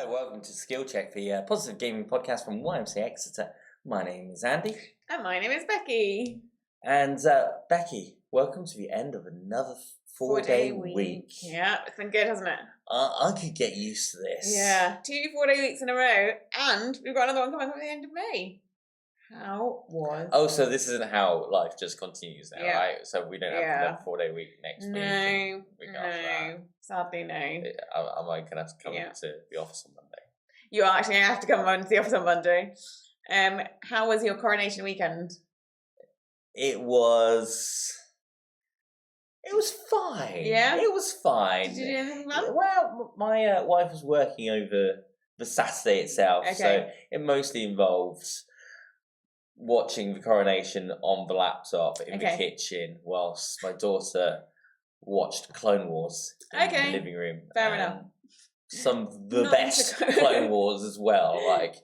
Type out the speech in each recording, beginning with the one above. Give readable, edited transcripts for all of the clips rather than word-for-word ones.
Hello, welcome to Skill Check, the positive gaming podcast from YMCA Exeter. My name is Andy. And my name is Becky. And Becky, welcome to the end of another four-day week. Yeah, it's been good, hasn't it? I could get used to this. Yeah, 2 4-day weeks in a row, and we've got another one coming up at the end of May. How was Oh, so this isn't how life just continues now, Yeah. right? So we don't have another 4-day week next week. and week after that. No, sadly no. Am I going to have to come to the office on Monday? You actually have to come on to the office on Monday. How was your coronation weekend? It was fine. Yeah? It was fine. Did you do anything fun? Well, my wife was working over the Saturday itself, so Okay. it mostly involves watching the coronation on the laptop in the Okay. kitchen whilst my daughter watched Clone Wars in Okay. the living room. Fair enough. Some of the Not best into Clone Wars as well. Like,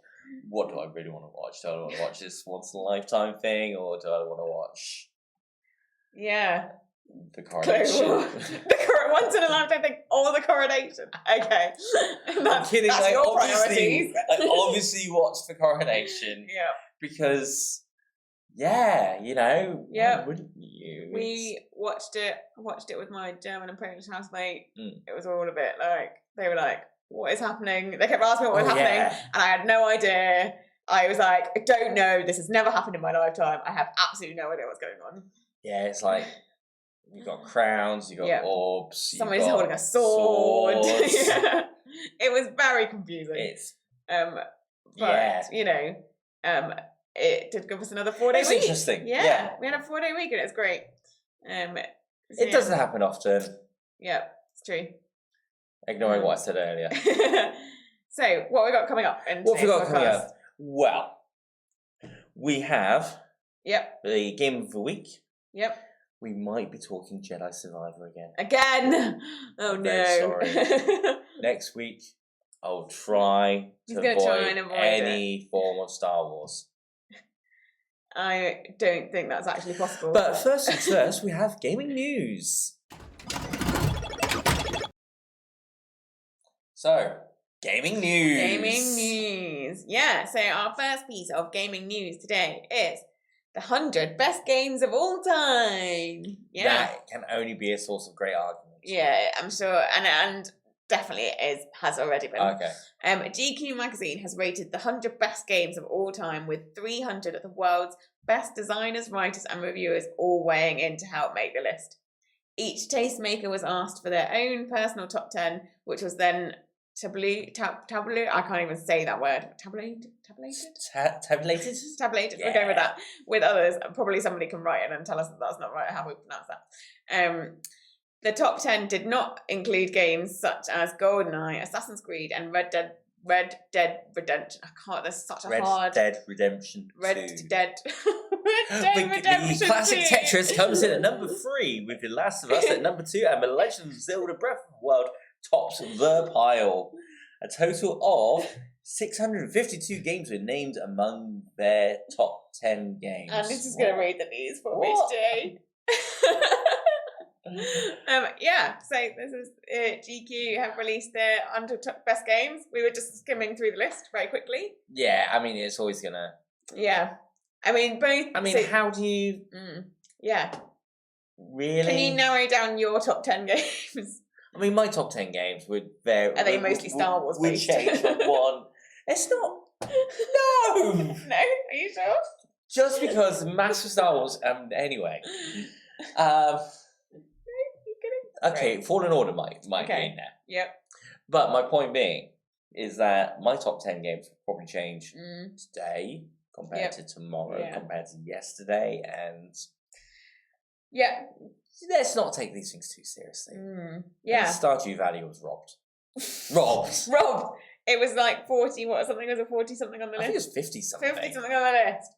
what do I really want to watch? Do I want to watch this once in a lifetime thing, or do I want to watch Yeah. the coronation? Once in a lifetime thing, or the coronation. Okay. I'm kidding. That's Like, your obviously, priorities. obviously watch the coronation Yeah. because, yeah, you know, Yeah. why wouldn't you? We watched it with my German and Polish housemate. Mm. It was all a bit like, they were like, what is happening? They kept asking me what was happening, yeah. and I had no idea. I was like, I don't know. This has never happened in my lifetime. I have absolutely no idea what's going on. Yeah, it's like you got crowns, you got Yeah. orbs, Somebody's you got holding a sword. swords. Yeah. It was very confusing. It's But yeah. you know, it did give us another 4-day It's week. interesting. Yeah, Yeah. we had a 4-day week and it was great. So It yeah. doesn't happen often. Yeah, it's true. Ignoring what I said earlier. So, what we got coming up? What have we got coming up? Well, we have Yep, the game of the week. yep. We might be talking Jedi Survivor again. Again! Oh I'm no. very Next week, I'll try He's to gonna avoid, try and avoid any form of Star Wars. I don't think that's actually possible. But first things first, we have gaming news. So, gaming news. Gaming news. Yeah, so our first piece of gaming news today is the 100 best games of all time. Yeah. That can only be a source of great argument. Yeah, I'm sure. And definitely it has already been. Okay. GQ magazine has rated the 100 best games of all time with 300 of the world's best designers, writers, and reviewers all weighing in to help make the list. Each tastemaker was asked for their own personal top 10, which was then tabulated. I can't even say that word. Tabulated. Tabulated? Tabulated. Yeah. We're going with that. With others, probably somebody can write in and tell us that that's not right. How we pronounce that? The top 10 did not include games such as GoldenEye, Assassin's Creed, and Red Dead Redemption. I can't. There's such a hard. Red Dead Redemption 2. Red Dead Redemption. The classic 2. Tetris comes in at number 3, with The Last of Us at number 2, and The Legend of Zelda Breath of the Wild tops the pile. A total of 652 games were named among their top 10 games. And this is going to read the news for me What? today. Yeah, so this is GQ have released their 100 best games. We were just skimming through the list very quickly. Yeah, I mean, it's always gonna... Yeah. I mean, both... I mean, how do you... yeah. Really? Can you narrow down your top 10 games? I mean, my top 10 games would vary... Are they mostly Star Wars would based? change from one... It's not... No! No? Are you sure? Just because massive Star Wars... anyway. Okay, Fallen Order might be in there. Yep. But my point being is that my top 10 games will probably change today compared to tomorrow, compared to yesterday, and Yeah. let's not take these things too seriously. Yeah. And the Stardew Valley was robbed. Robbed! Rob, it was like 40, what something, was it 40 something on the I think list? it was 50 something. 50 something on the list.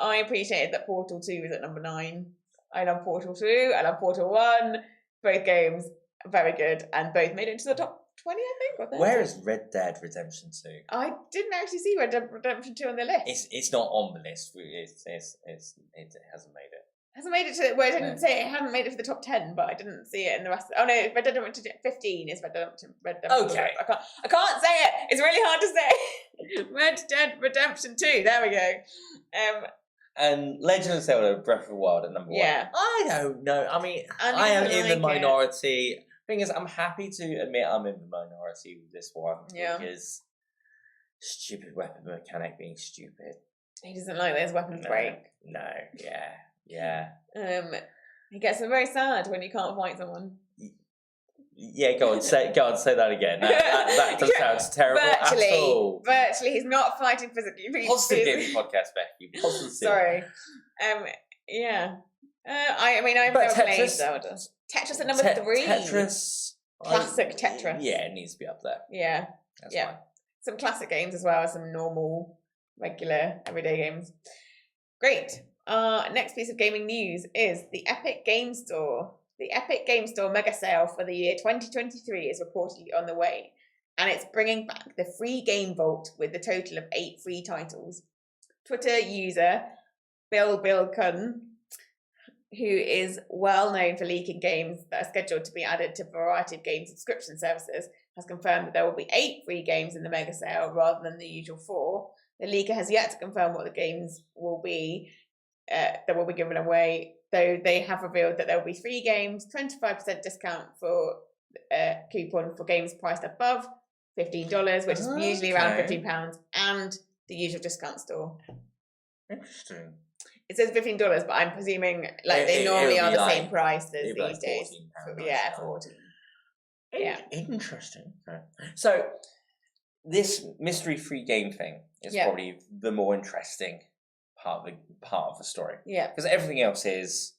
I appreciated that Portal 2 was at number 9. I love Portal 2, I love Portal 1. Both games very good, and both made it into the top 20, I think. Or 30. Where is Red Dead Redemption 2? I didn't actually see Red Dead Redemption 2 on the list. It's not on the list. It hasn't made it. Hasn't made it to. Well, I didn't No. say it hadn't made it to the top 10, but I didn't see it in the rest. Oh no, Red Dead Redemption 15 is Red Dead Redemption. Okay. I can't say it. It's really hard to say. Red Dead Redemption 2. There we go. And Legend of Zelda: Breath of the Wild at number Yeah. 1. I don't know. I mean, And I am you in the like it. minority. Thing is, I'm happy to admit I'm in the minority with this one. Yeah. Because stupid weapon mechanic being stupid. He doesn't like those weapons break. No. Yeah. He gets very sad when you can't fight someone. Yeah, go on, say that again. That does sound terrible at all. Virtually, he's not fighting physically. Positive gaming podcast, Becky. Positive. Sorry. Yeah. I mean, I've But never played Tetris- Zelda. Tetris at number 3. Tetris. Classic Tetris. Yeah, it needs to be up there. Yeah. That's Yeah. fine. Some classic games as well as some normal, regular, everyday games. Great. Next piece of gaming news is the Epic Game Store. The Epic Game Store mega sale for the year 2023 is reportedly on the way, and it's bringing back the free game vault with a total of 8 free titles. Twitter user Bill Kun, who is well known for leaking games that are scheduled to be added to a variety of game subscription services, has confirmed that there will be 8 free games in the mega sale rather than the usual 4. The leaker has yet to confirm what the games will be that will be given away, though they have revealed that there will be 3 games, 25% discount for coupon for games priced above $15, which is usually around £15, and the usual discount store. Interesting. It says $15, but I'm presuming they normally are the same price as these days. Yeah, 14. Yeah. Interesting. Okay. So this mystery free game thing is probably the more interesting part of the story. Yeah. Because everything else is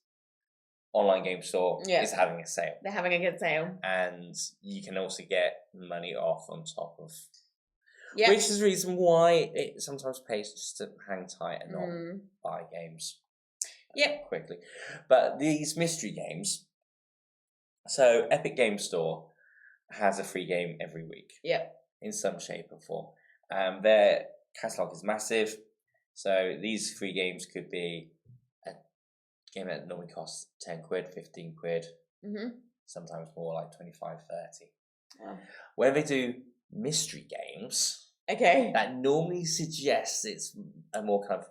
online game store is having a sale. They're having a good sale. And you can also get money off on top of Yeah. which is the reason why it sometimes pays just to hang tight and not buy games quickly. But these mystery games, so Epic Game Store has a free game every week. Yep. In some shape or form. Their catalogue is massive. So these free games could be a game that normally costs 10 quid, 15 quid, sometimes more like 25, 30. Wow. When they do mystery games, that normally suggests it's a more kind of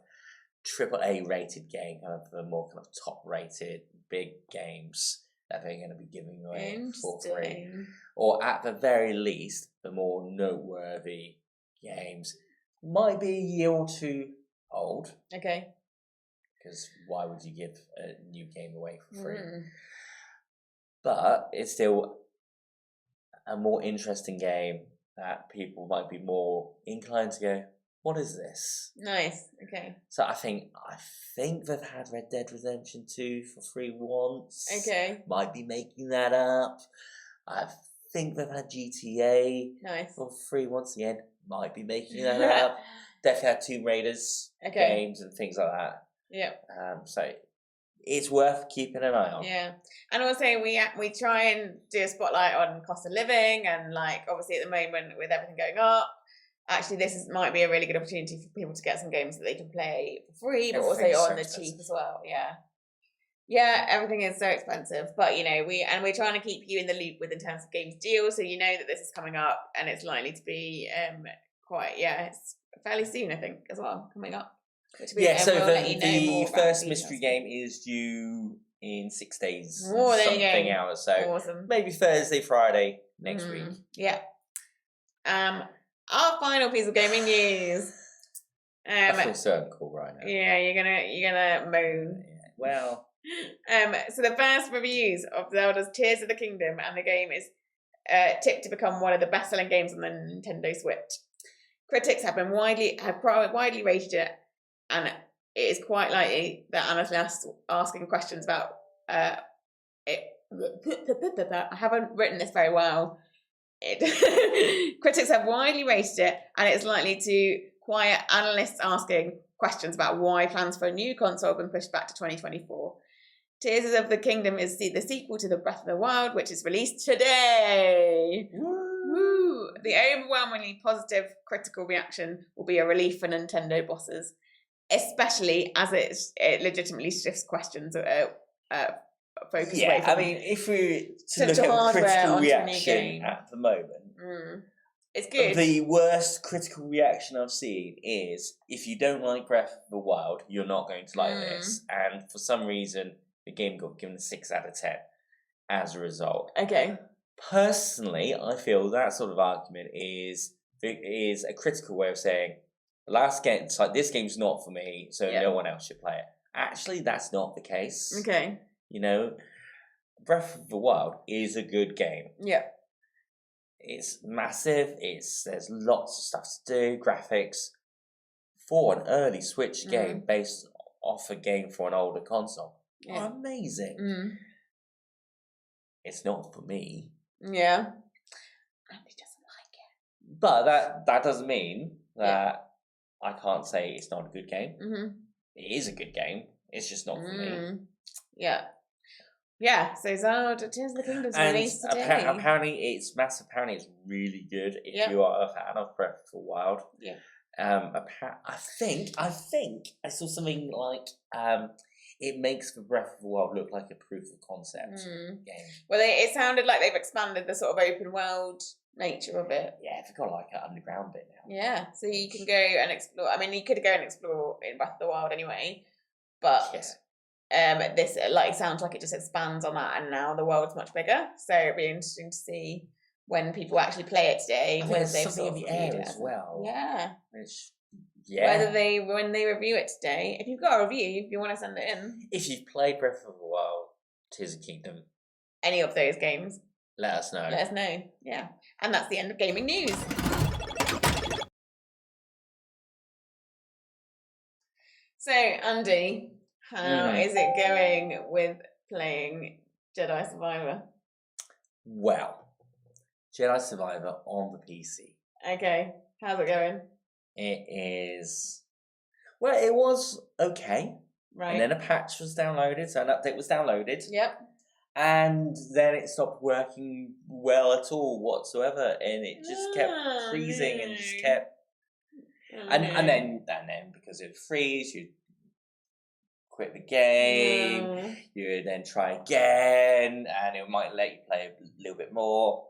AAA rated game, kind of the more kind of top rated big games that they're going to be giving away for free. Or at the very least, the more noteworthy games might be a year or 2 old. Okay. Because why would you give a new game away for free? But it's still a more interesting game that people might be more inclined to go, what is this? Nice. Okay. So I think they've had Red Dead Redemption 2 for free once. Okay. Might be making that up. I think they've had GTA for free once again. Might be making that up. Definitely had Tomb Raiders games and things like that. Yeah. So it's worth keeping an eye on. Yeah. And also we try and do a spotlight on cost of living, and like obviously at the moment with everything going up, actually might be a really good opportunity for people to get some games that they can play for free, but also on the cheap as well. Yeah. Yeah, everything is so expensive, but we're trying to keep you in the loop in terms of games deals, so you know that this is coming up and it's likely to be it's fairly soon, I think, as well, coming up. So the first mystery game is due in 6 days, something hours. So awesome. Maybe Thursday, Friday next week. Yeah. Our final piece of gaming news. I feel so uncool right now. Yeah, you're gonna moan. Yeah, well. So the first reviews of Zelda's Tears of the Kingdom, and the game is tipped to become one of the best-selling games on the Nintendo Switch. Critics have widely rated it, and it is quite likely that analysts asking questions about it. I haven't written this very well. Critics have widely rated it, and it's likely to quiet analysts asking questions about why plans for a new console have been pushed back to 2024. Tears of the Kingdom is the sequel to the Breath of the Wild, which is released today. Woo! The overwhelmingly positive critical reaction will be a relief for Nintendo bosses. especially as it legitimately shifts questions focus away Yeah, from I mean, if we to to look at hardware critical onto a new reaction game. at the moment, It's good. the worst critical reaction I've seen is if you don't like Breath of the Wild, you're not going to like this. And for some reason, the game got given a 6 out of 10 as a result. Okay. Personally, I feel that sort of argument is a critical way of saying the last game. It's like this game's not for me, so no one else should play it. Actually, that's not the case. Okay. You know, Breath of the Wild is a good game. Yeah. It's massive. There's lots of stuff to do. Graphics for an early Switch game based off a game for an older console are amazing. It's not for me. Yeah. Andy doesn't like it. But that doesn't mean that I can't say it's not a good game. It is a good game. It's just not for me. Yeah. Yeah, so Zelda Tears of the Kingdom's released today. Apparently it's massive. Apparently it's really good if you are a fan of Breath of the Wild. Yeah. I think I saw something like it makes the Breath of the Wild look like a proof of concept game. Well, it sounded like they've expanded the sort of open world nature of it. Yeah, they've got like an underground bit now. Yeah, so you can go and explore. I mean, you could go and explore in Breath of the Wild anyway, but this sounds like it just expands on that, and now the world's much bigger. So it'd be interesting to see when people actually play it today. I think there's something in the air as well. Yeah. Which, when they review it today, if you've got a review, if you want to send it in. If you've played Breath of the Wild, Tears of the Kingdom, any of those games, let us know. Let us know. Yeah. And that's the end of gaming news. So, Andy, how is it going with playing Jedi Survivor? Well, Jedi Survivor on the PC. Okay. How's it going? It is... Well, it was okay. Right. And then a patch was downloaded, so an update was downloaded. Yep. And then it stopped working well at all whatsoever, and it just kept freezing and just kept... And then because it would freeze, you'd quit the game, you would then try again, and it might let you play a little bit more.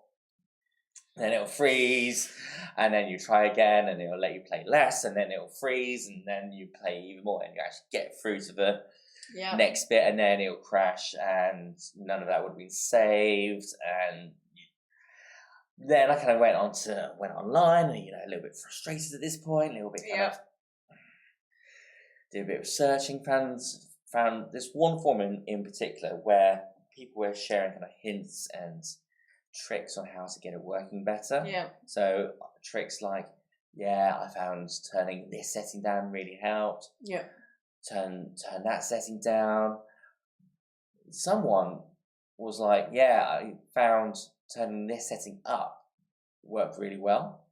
Then it'll freeze, and then you try again, and it'll let you play less, and then it'll freeze, and then you play even more, and you actually get through to the next bit, and then it'll crash, and none of that would have been saved, and then I kind of went online, and a little bit frustrated at this point, a little bit kind of did a bit of searching, found this one forum in particular where people were sharing kind of hints and tricks on how to get it working better. Yeah. So tricks like, I found turning this setting down really helped. Yeah. Turn that setting down. Someone was like, I found turning this setting up worked really well.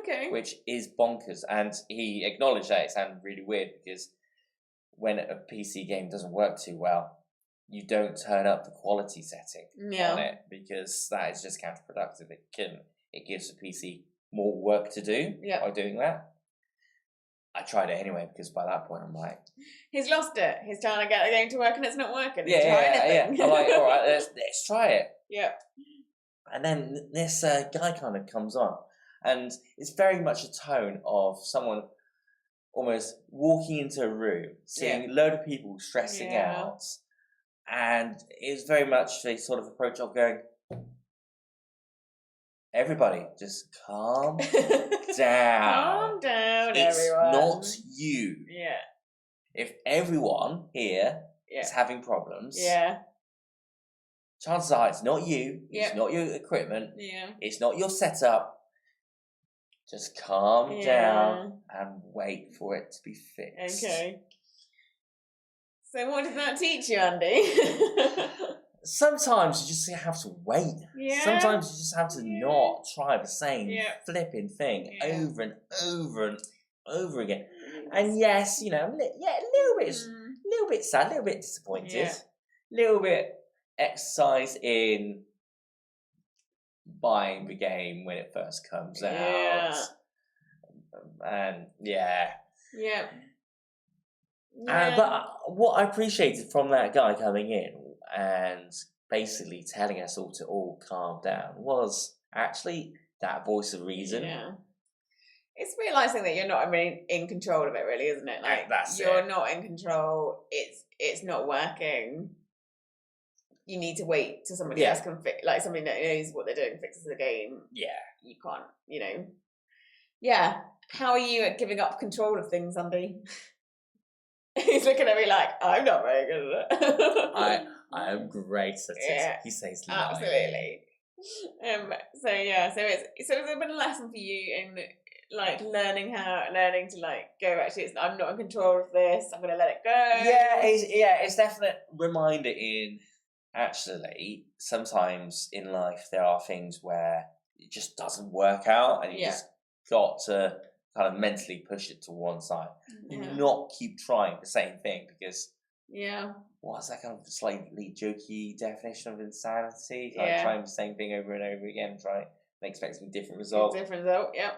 Okay. Which is bonkers. And he acknowledged that it sounded really weird because when a PC game doesn't work too well, you don't turn up the quality setting on it because that is just counterproductive. It gives the PC more work to do by doing that. I tried it anyway because by that point I'm like, he's lost it. He's trying to get the game to work and it's not working. Yeah. I'm like, all right, let's try it. Yeah. And then this guy kind of comes on, and it's very much a tone of someone almost walking into a room, seeing a load of people stressing out. And it's very much the sort of approach of going, everybody, just calm down. Calm down, it's everyone. Not you. Yeah. If everyone here is having problems, chances are it's not you. It's not your equipment. Yeah. It's not your setup. Just calm down and wait for it to be fixed. Okay. So what does that teach you, Andy? Sometimes you just have to wait. Yeah. Sometimes you just have to not try the same flipping thing over and over and over again. And yes, a little bit sad, a little bit disappointed, a little bit exercise in buying the game when it first comes out. And Yeah. But what I appreciated from that guy coming in and basically telling us all to all calm down was actually that voice of reason. Yeah. It's realizing that you're not in control of it, really, isn't it? Like That's you're not in control. It's not working. You need to wait till somebody else can fix, like somebody that knows what they're doing fixes the game. Yeah. You can't, Yeah. How are you at giving up control of things, Andy? He's looking at me like, I'm not very good at it. I am great at it. Yeah, He says absolutely. So it's been a lesson for you in like learning to like go, actually I'm not in control of this, I'm gonna let it go. It's definite reminder in actually sometimes in life there are things where it just doesn't work out and you just got to kind of mentally push it to one side. Not keep trying the same thing because what's that kind of slightly jokey definition of insanity? Trying the same thing over and over again, and expecting a different result.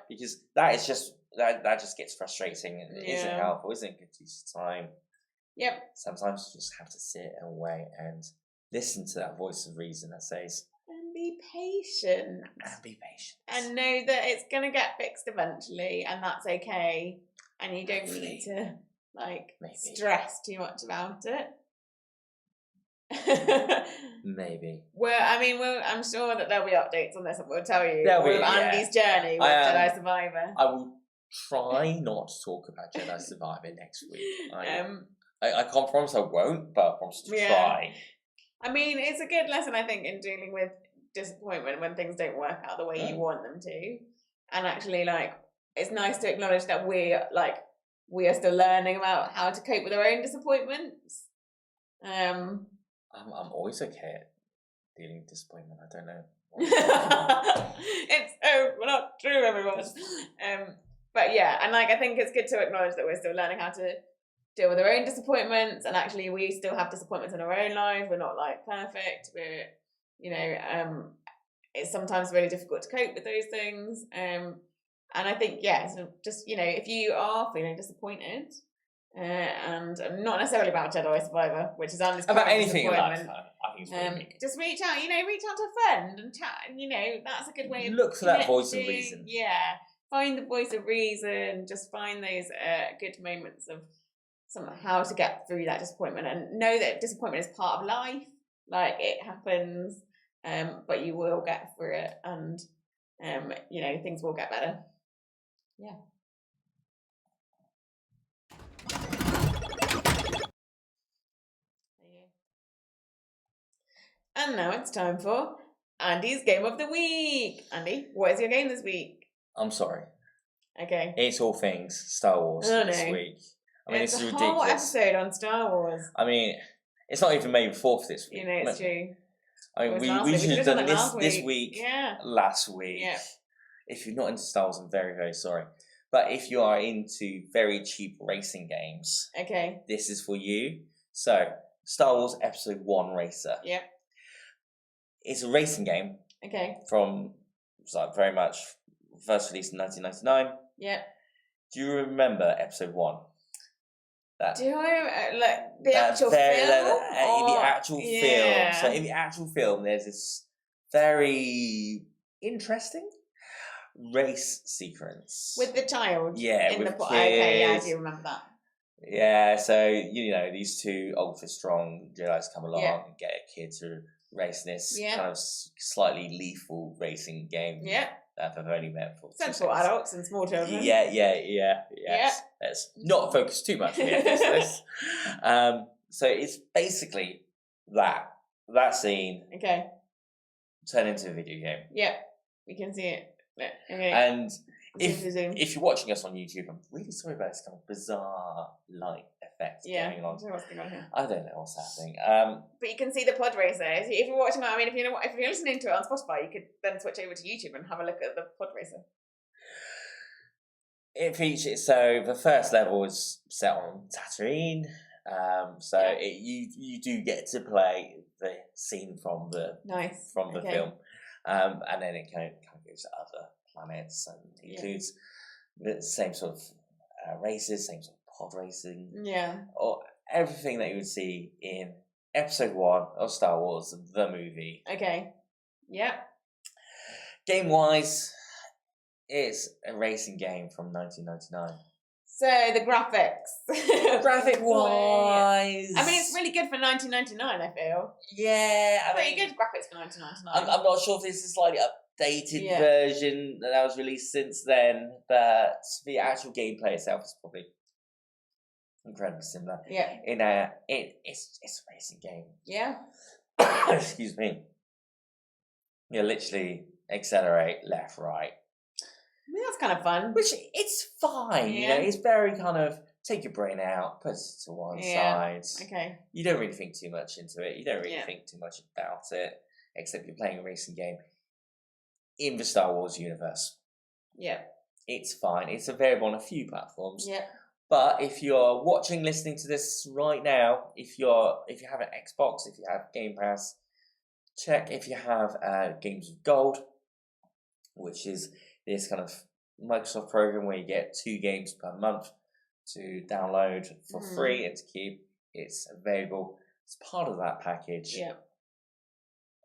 Because that is just that just gets frustrating and it isn't helpful, isn't good use of time. Sometimes you just have to sit and wait and listen to that voice of reason that says, and be patient. And know that it's going to get fixed eventually, and that's okay. And you don't need to stress too much about it. Maybe. I'm sure that there'll be updates on this, and we'll tell you Andy's journey with Jedi Survivor. I will try not to talk about Jedi Survivor next week. I can't promise I won't, but I promise to try. It's a good lesson, I think, in dealing with disappointment when things don't work out the way you want them to. And actually, it's nice to acknowledge that we are still learning about how to cope with our own disappointments. I'm always okay at dealing with disappointment. I don't know. It's not true, everyone. But yeah, and I think it's good to acknowledge that we're still learning how to deal with our own disappointments, and actually we still have disappointments in our own lives. We're not perfect. We're it's sometimes really difficult to cope with those things. And I think so just if you are feeling disappointed, and not necessarily about Jedi Survivor, which is about anything in life, I think it's really just reach out to a friend and chat. That's a good way of look for that voice of reason. Yeah, find the voice of reason. Just find those good moments of how to get through that disappointment, and know that disappointment is part of life. It happens, but you will get through it, and things will get better. Yeah. And now it's time for Andy's Game of the Week. Andy, what is your game this week? I'm sorry. Okay. It's all things Star Wars this week. It's this is a ridiculous. whole episode on Star Wars. It's not even May the 4th this week. It's true. We should have done this week, last week. Yeah. If you're not into Star Wars, I'm very, very sorry. But if you are into very cheap racing games, this is for you. So, Star Wars Episode 1 Racer. Yeah. It's a racing game. From very much first released in 1999. Yeah. Do you remember Episode 1? Do I the actual film? The actual film. So in the actual film, there's this very interesting race sequence with the child. Yeah, with the kids. I do remember that. Yeah, so these two ultra strong Jedi's come along and get a kid to race this kind of slightly lethal racing game. Yeah. That I've only met for sensible adults and small children. Yes. Let's not focus too much on this. So it's basically that scene turn into a video game. Yeah, we can see it. And if you're watching us on YouTube, I'm really sorry about this kind of bizarre light effect going on. What's going on here? I don't know what's happening. But you can see the pod racer. If you're watching, if you're listening to it on Spotify, you could then switch over to YouTube and have a look at the pod racer. It features the first level is set on Tatooine. You do get to play the scene from the film, and then it kind of goes to other planets and includes the same sort of races, same sort of pod racing, Yeah. or everything that you would see in Episode 1 of Star Wars, the movie. Okay. Yep. Game-wise, it's a racing game from 1999. So the graphics. Graphic-wise... I mean, it's really good for 1999, I feel. Yeah, Pretty good graphics for 1999. I'm not sure if this is slightly updated Yeah. version that was released since then, but the actual gameplay itself is probably incredibly similar. Yeah. It's a racing game. Yeah. Excuse me. You literally accelerate left, right. I mean, that's kind of fun. Which, it's fine, you know, it's very kind of, take your brain out, put it to one side. Okay. You don't really think too much into it. You don't really think too much about it, except you're playing a racing game in the Star Wars universe. Yeah. It's fine. It's available on a few platforms. Yeah. But if you're watching, listening to this right now, if you have an Xbox, if you have Game Pass, check if you have Games with Gold, which is this kind of Microsoft program where you get 2 games per month to download for free and to keep. It's available as part of that package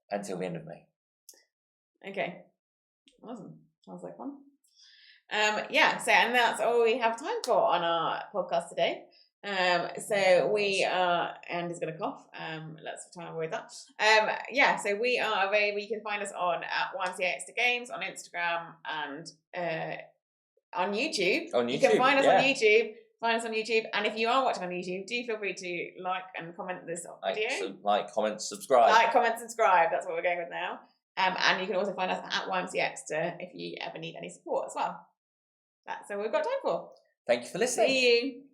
until the end of May. Okay. Awesome. Sounds like fun. And that's all we have time for on our podcast today. So we are, and is going to cough. Let's try and avoid that. So we are available. You can find us on at YMCA Extra Games on Instagram and on YouTube. You can find us on YouTube. Find us on YouTube, and if you are watching on YouTube, do feel free to like and comment this video. Like, comment, subscribe. Like, comment, subscribe. That's what we're going with now. And you can also find us at YMCA Extra if you ever need any support as well. That's all we've got time for. Thank you for listening. See you.